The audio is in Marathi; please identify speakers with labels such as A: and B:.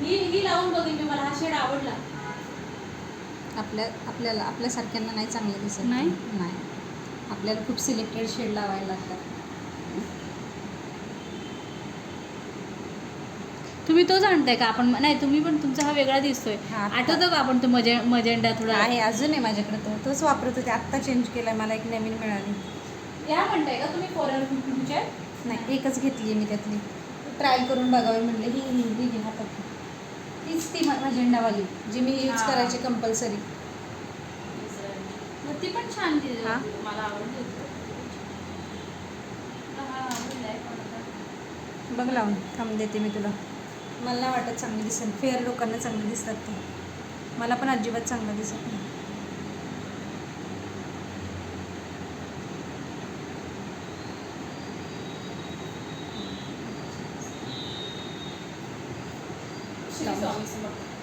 A: ही लावून बघेन मी, मला हा शेड आवडला.
B: आपल्याला आपल्यासारख्यांना नाही चांगलं दिसत.
A: नाही?
B: नाही, आपल्याला खूप सिलेक्टेड शेड लावायला लागतात.
A: तुम्ही तोच आणताय का? आपण नाही, तुम्ही पण तुमचा हा वेगळा दिसतोय.
B: हा,
A: आठवतं का आपण तो मजेंडा थोडा
B: आहे अजून आहे माझ्याकडे. तोच वापरत होते, आत्ता चेंज केलाय, मला एक नवीन मिळाली.
A: या म्हणताय का तुम्ही फॉरेन फिफ्टीच्या?
B: नाही, एकच घेतली आहे मी त्यातली, ट्रायल करून बघावी म्हणलं. ही घे हातात. तीच ती मजेंडावाली जी मी यूज करायची कंपल्सरी.
A: ती पण छान दिली,
B: हां,
A: मला आवडली.
B: बघ लावून. थांब देते मी तुला. मला नाही वाटत चांगली दिसेल. फेअर लोकांना चांगली दिसतात ते, मला पण अजिबात चांगलं दिसत नाही.
A: श्री स्वामी समर्थ.